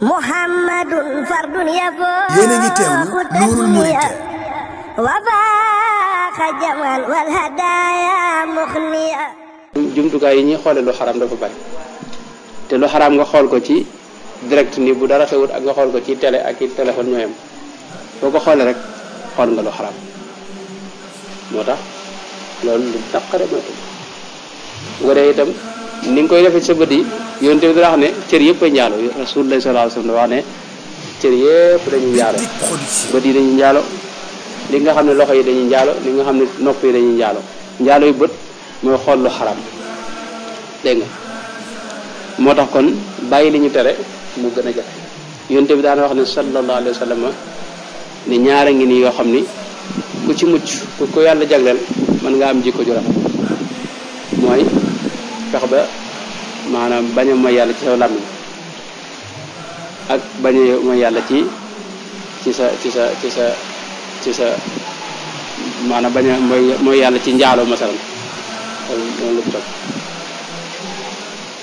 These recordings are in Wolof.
Muhammadun fardun yafoo yéen a ngi teewlu Nourul Mouride wa faaqa jamal wal hadaaya muxniya. jumtukaay yi ñuy xoole lu xaram dafa bari te lu xaram nga xool ko ci direct ni bu dara xewut ak nga xool ko ci télé ak ci téléphone ñooyam boo ko xoolee rek xool nga lu xaram moo tax loolu lu daqare mooy bu ko dee itam ni nga koy defee sa bët yi yonte bi dara wax ne cër yëpp ay njaalo Rasulullah sallallahu alayhi wasallam wax ne cër yëpp dañuy njaalo bët yi dañuy njaalo li nga xam ne loxo yi dañuy njaalo li nga xam ne nopp yi dañuy njaalo yu bët mooy xool lu xaram dégg nga moo tax kon bàyyi li ñu tere mu gën a jafe yonte bi daan wax ne sallallahu alayhi wasallam ne ñaara ngi nii yoo xam ni ku ci mucc ku ko yàlla jagleel mën nga am jikko ju rafet mooy fex ba maanaam bañ a mooy yàlla ci sa làmmiñ ak bañ a mooy yàlla ci sa maanaam bañ a mooy yàlla ci njaaloo masalan loolu la topp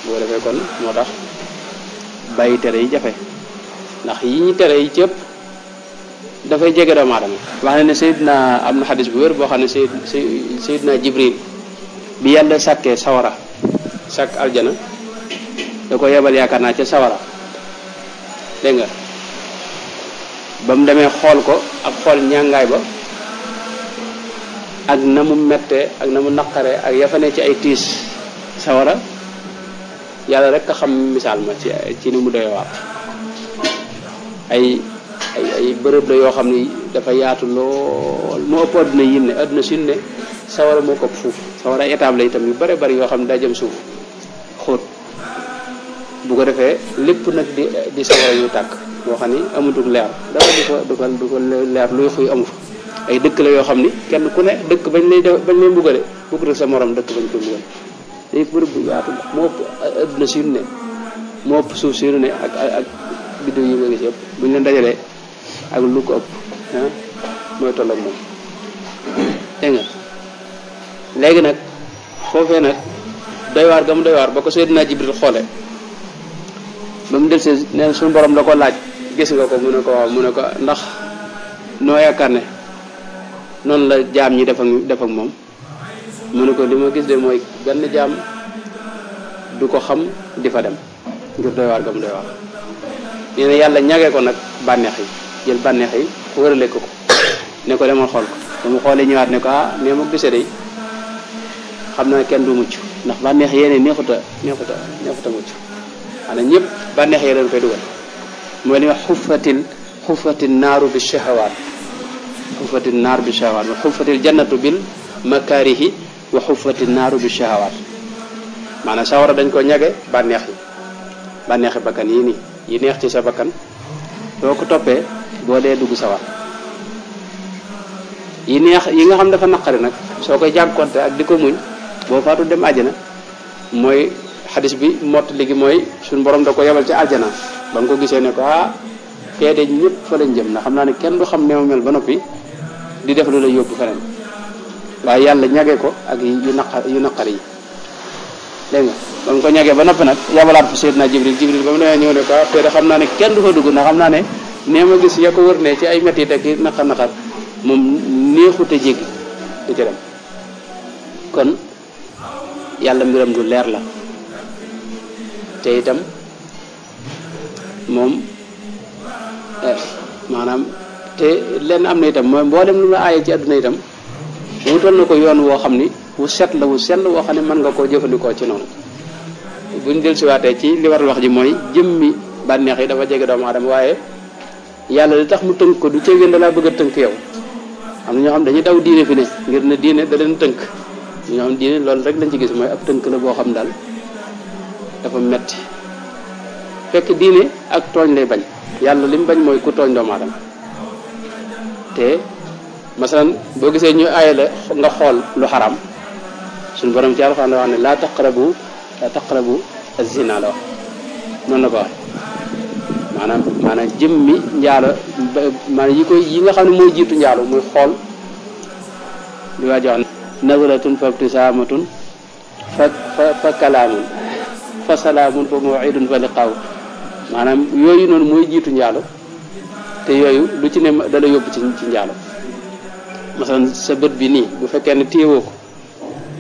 boo defee kon moo tax bàyyi tere yi jafe ndax yi ñu tere yi cëpp dafay jege doomu aadama wax na ne Seydina am na xadis bu wér boo xam ne Seydina Jibril bi yàlla sàkkee sawara sàkk aljana da ko yebal yaakaar naa ca sawara dégg nga ba mu demee xool ko ak xool ñàngaay ba ak na mu mettee ak na mu naqaree ak yafane ci ay tiis sawara yàlla rek a xam misaal ma ci ni mu doy waar ay bërëb la yoo xam ni dafa yaatu lool moo ëpp adduna yi ne adduna suñ ne sawara moo ko ëpp fuuf sawara ay étape la itam yu bare bari yoo xam ne daa jëm suuf xóot bu ko defee lépp nag di sawara yu tàkk boo xam ni amatul leer dara du ko leer luy xuy amu fa ay dëkk la yoo xam ni kenn ku ne dëkk bañ lay mbugale bugg sa morom dëkk bañ ko mbugale day bërëb bu yaatu moo ëpp adduna suñ ne moo ëpp suuf suñu ne ak biddew yi nga gis yëpp buñ leen dajalee ak lu ko ëpp mooy toll ak moom dégg nga léegi nag foofee nag doy waar ga mu doy waar ba ko Seydina Jibril xoole ba mu del see neen suñu borom da ko laaj gis nga ko mu ne ko waaw mu ne ko ndax noo yaakaar ne noonu la jaam ñi def ak moom mu ne ko li ma gis de mooy benn jaam du ko xam di fa dem ngir doy waar ga mu doy waar nee na yàlla ñagee ko nag bànneex yi jël bànneex yi wërale ko ne ko demal xool ko ba mu xoolee ñëwaat ne ko nee ma gisee day xam naa kenn du mucc ndax bànneex yéene neexuta mucc xanaa ñëpp bànneex yee leen koy dugal mooy li wax xufatil naaru bi shahawaat xufatil naar bi shahawaat wa xufatil jannatu bil makarihi wa xufatil naaru bi shahawaat maanaam sawara dañ ko ñage bànneexi bakkan yii nii yi neex ci sa bakkan boo ko toppee boo dee dugg sawar yi neex yi nga xam dafa naqari nag soo koy jànkonte ak di ko muñ boo faatu dem àjjana mooy xadis bi mott ligi mooy suñu borom da ko yebal ci àjjana ba nga ko gisee ne ko fee de ñëpp fa lañ jëm na xam naa ne kenn du xam neew mel ba noppi di def lu la yóbbu feneen waaye yàlla ñage ko ak yu naqari yi dégg nga ba mu ko ñagee ba noppi nag yabalaat fa Seydina Jibril ba mu demee ñëw ne ko fee de xam naa ne kenn du fa dugg ndax xam naa ne nee ma gis ya ko wër ne ci ay métti ak naqar moom neexute jéggi di ci dem kon yàlla mbiram du leer la te itam moom maanaam te lenn am na itam mooy mboolem lu la aaye ci àdduna itam wutal na ko yoon woo xam ni wu set la wu sell woo xam ne mën nga koo jëfandikoo ci noonu buñ del siwaatee ci li waral wax ji mooy jëmmi bànneex yi dafa jege doomu aadama waaye yàlla li tax mu tënk ko du ceegéen da laa bëgg a tënk yow am na ñoo xam dañuy daw diine fi ne ngir ne diine da leen tënk ñoo xam diine loolu rek lañ ci gis mooy ab tënk la boo xam daal dafa metti fekk diine ak tooñ lay bañ yàlla li mu bañ mooy ku tooñ doomu aadama te masalan boo gisee ñu aaye la nga xool lu xaram suñu borom ci Alxuraan wax ne laa taqrabu az-zina la wax noonu la ko wax maanaam jëmmi njaalo maanaam yi nga xam ne mooy jiitu njaalo muy xool li waa jox nazaratun fa ibtisaamatun fa kalaamun fa salaamun fa maw'idun fa liqaaw maanaam yooyu noonu mooy jiitu njaalo te yooyu lu ci ne dala yóbbu ci njaalo masalan sa bët bi nii bu fekkee ne téewoo ko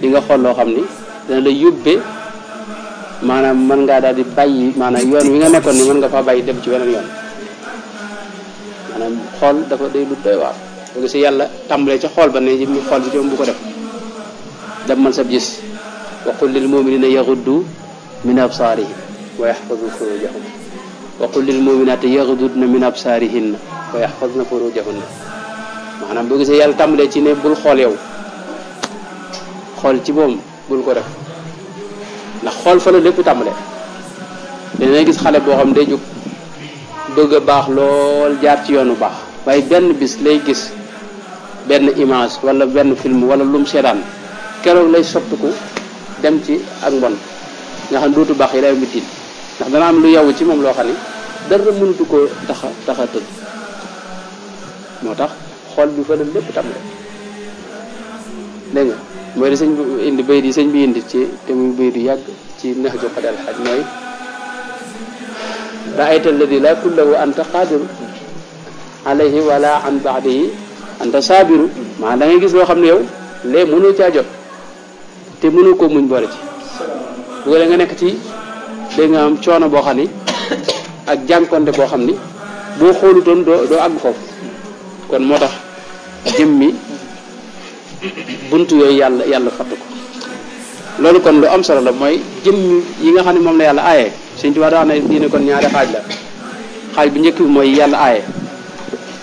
di nga xool loo xam ni dana la yóbbee maanaam mën ngaa daal di bàyyi maanaam yoon wi nga nekkoon ni mën nga faa bàyyi dem ci weneen yoon maanaam xool dafa day lu doy waar boo gisee yàlla tàmbalee ca xool ba ne ñu xool si bu ko def dem man sab gis wa qul lil muminina yaghuddu min absaarihim wa yaxfadu furujahum wa qul lil muminati yaghdudna min absaarihinna wa yaxfadna furujahunna maanaam boo gisee yàlla tàmbalee ci ne bul xool yow xool ci moom bul ko def ndax xool fa la lépp tàmbalee dangay gis xale boo xam day jóg bëgg a baax lool jaar ci yoonu baax waaye benn bis lay gis benn image wala benn film wala lum seetaan keroog lay soppiku dem ci ak mbon nga xam dootu baax yi lay mitin ndax dana am lu yow ci moom loo xam ni dara mënatu koo taxa tëdd moo tax xool bi fa la lépp tàmbalee dégg nga mooy di sëñ bi indi bay di sëñ bi indi ci te muy bay di yàgg ci nax jo xadal xaj mooy raayta alladi la kullahu anta qadiru alayhi wala an baadihi anta sabiru maa da ngay gis loo xam ne yow lee mënoo caa jot te mënoo koo muñ boole ci bu ko nga nekk ci dégg nga am coono boo xam ni ak jànkonte boo xam ni boo xoolutoon doo àgg foofu kon moo tax jëmmi buntu yooyu yàlla fatt ko loolu kon lu am solo la mooy jëmmi yi nga xam ne moom la yàlla aaye Sëñ Tuubaa daa wax ne diine kon ñaari xaaj la xaaj bi njëkk bi mooy yàlla aaye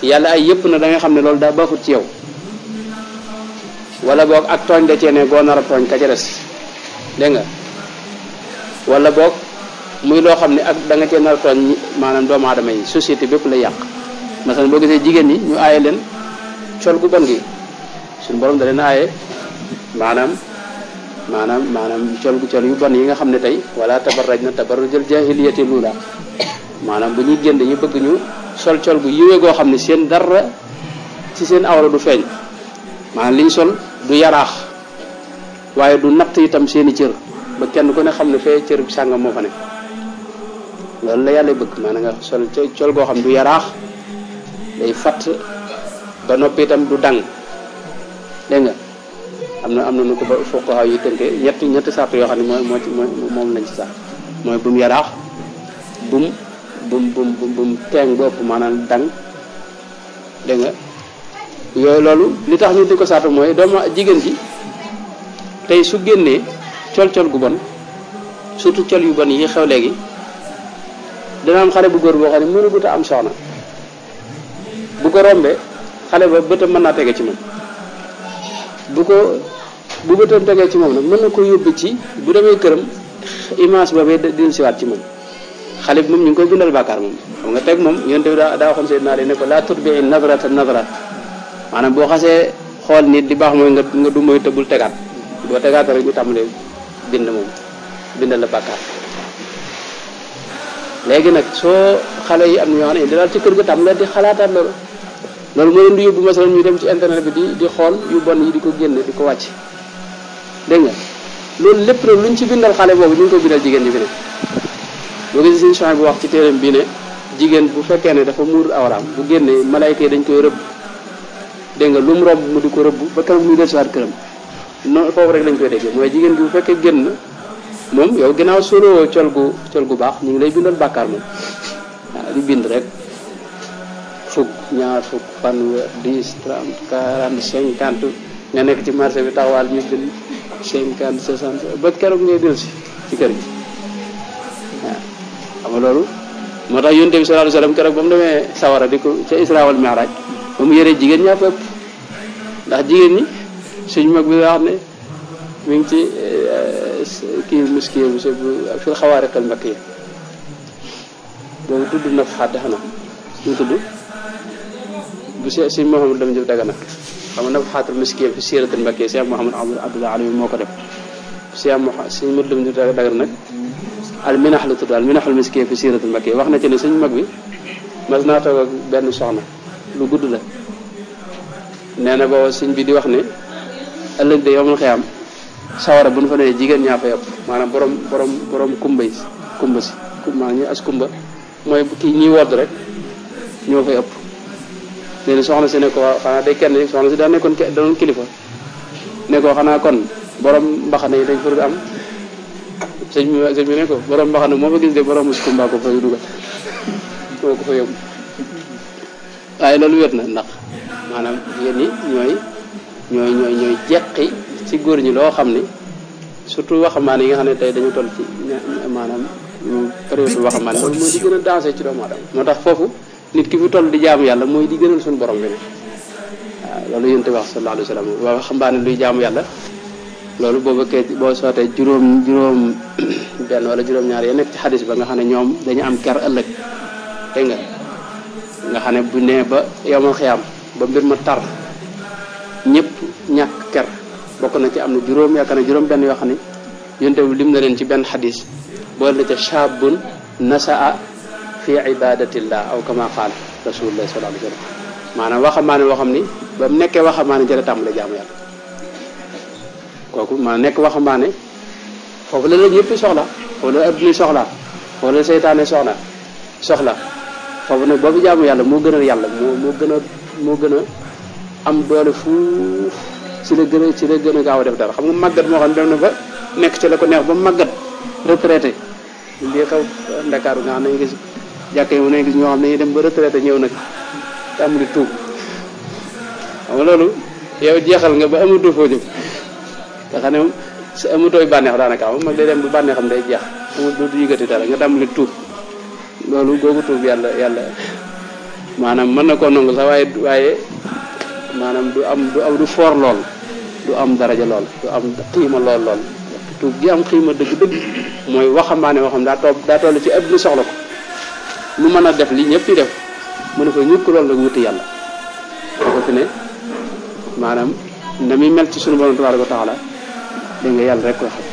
yàlla ay yëpp na da nga xam ne loolu daa baaxut ci yow wala boog ak tooñ da cee ne goo nar a tooñ ka ca des dégg nga wala boog muy loo xam ne ak da nga cee nar a tooñ maanaam doomu aadama yi société bépp lay yàq masalan boo gisee jigéen ñi ñu aaye leen col gu bon gi suñu borom da leen aaye maanaam col yu bon yi nga xam ne tey wala tabarraj na tabarrujal jahiliyati lula maanaam bu ñuy génn ñu bëgg ñu sol col gu yiwee goo xam ne seen dara ci seen awra du feeñ maanaam liñ sol du yaraax waaye du natt itam seeni cër ba kenn ku ne xam ne fee cër sàngam moo fa ne loolu la yàlla bëgg maanaam nga sol col goo xam du yaraax day fatt ba noppi itam du dang dégg nga am na nu ko ba fuqaha yi tënkee ñetti sart yoo xam ne moom lañ ci sax mooy bu mu yaraax bu mu teeng bopp maanaam dang dégg nga yooyu loolu li tax ñu di ko sart mooy doomu jigéen ji tey su génnee col gu bon surtout col yu bon yi xew léegi dina am xale bu góor boo xam ne mënu guta am soxna bu ko rombee xale ba bëtam mën naa tege ci moom bu bëtam tegee ci moom nag mën na ko yóbbu ci bu demee këram image boobee dil siwaat ci moom xale bi moom ñu ngi koy bindal bàkkaar moom xam nga teg moom yonte bi daa waxoon Seydina Ali ne ko laa tutbi'i nadrata nadra maanaam boo xasee xool nit di baax mooy nga du mooy tëbul tegaat boo tegaat rek ñu tàmbalee bind moom bindal la bàkkaar léegi nag soo xale yi am na ñoo xam ne daal ci kër ga tàmbalee di xalaataat loolu moo leen di yóbbu masalan ñu dem ci internet bi di xool yu bon yi di ko génne di ko wàcc dégg nga loolu lépp nag luñ ci bindal xale boobu ñu ngi ko bindal jigéen ñi fi ne boo gisee suñu champs bi wax ci téeram bii ne jigéen bu fekkee ne dafa muur awraam bu génnee malayka yi dañ koy rëbb dégg nga lu mu romb mu di ko rëbb ba keroog muy dellusiwaat këram noonu foofu rek lañ koy déggee mooy jigéen gi bu fekkee génn moom yow ginnaaw solo col gu baax ñu ngi lay bindal bàkkaar moom waaw di bind rek fukk ñaar fukk fanweer 10 30 40 50 nga nekk ci marché bi taxawaal ñu bind 50 60 ba keroog ngay dellusi ci kër gi waaw xam nga loolu moo tax yonent bi sallallahu alayhi wasallam keroog ba mu demee sawara di ko ca Isra wal Mi'raj ba mu yëree jigéen ñaa fa ëpp ndax jigéen ñi suñu mag bi wax ne mi ngi ci kii miski bu fil xawaariqal makkiya boobu tudd na fa xadd xanaa ñu tudd bu si Mouhamadou Lamine Diop Dagana xam nga fa xaatul miski fi siiratul makkiya Cheikh Mouhamadou Abdoulaye Aliou moo ko def Cheikh Mouhamadou Lamine Diop Dagana nag al minax la tudd al minaxul miski fi siiratul makkiya wax na ci ne suñu mag bi mas naa toog ak benn soxna lu gudd la nee na booba sëñ bi di wax ne ëllëg de yowmal xiyaam sawara bu ñu fa nee jigéen ñaa fa yëpp maanaam borom kumba si maanaam ñu as kumba mooy kii ñiy wodd rek ñoo fay ëpp. léegi soxna si ne ko xanaa day kenn soxna si daa nekkoon danoon kilifa ne ko xanaa kon borom mbaxane yi dañ fa am sëñ bi ne ko borom mbaxane moo fa gis de borom musu mbaa ko fay dugal moo ko fa yóbbu. waaye loolu wér na ndax maanaam jigéen ñi ñooy jeqi ci góor ñi loo xam ni surtout waxambaane yi nga xam ne tey dañu toll ci maanaam période waxambaane loolu mooy di gën a dansé ci doomu aadama. moo tax foofu nit ki fi toll di jaamu yàlla mooy di gënal suñu borom bi ne waaw loolu yonent wax sallallahu alayhi wa sallam waxambaane luy jaamu yàlla loolu boo bëggee boo sootee juróom benn wala juróom-ñaar ya nekk ci xadis ba nga xam ne ñoom dañu am ker ëllëg dégg nga xam ne bu nee ba yomal xiyaam ba mbir ma tar ñëpp ñàkk ker bokk na ci am na yaakaar na juróom benn yoo xam ne yonte bi lim na leen ci benn xadis boole na ca shaabun nasaa fi ibadatillah aw kama qaala rasulullah sallallahu alayhi wa sallam maanaam waxambaane woo xam ni ba mu nekkee waxambaane jële tàmbale jaamu yàlla kooku maanaam nekk waxambaane foofu la la ñëpp soxla foofu la adduna soxla foofu la seytaane soxla foofu nag boobu jaamu yàlla moo gën a yàlla moo gën a am doole fuuf ci la gën a gaaw a def dara xam nga màggat moo xam ne dem na ba nekk ci la ko neex ba màggat retraité lii xew Ndakaaru nga xam ne gis jàkk yi mu ne gis ñoo xam ne dañuy dem ba retraité ñëw nag te amul tuub xam nga loolu yow jeexal nga ba amatoo foo jëm nga xam ne moom sa amatooy bànneex daanaka moom mag day dem ba bànneexam day jeex amul dootu yëgati dara nga tàmbali tuub loolu googu tuub yàlla maanaam mën na koo nangu sax waaye maanaam du foor lool du am daraja lool du am xiima lool tuub gi am xiima dëgg-dëgg mooy waxambaane moo xam daa toll ci adduna soxla ko mu mën a def li ñëpp di def mu ne ko ñukk loolu nag wuti yàlla ko fi ne maanaam na muy mel ci sunu borom tabaaraka wa taala dégg nga yàlla rek koy xam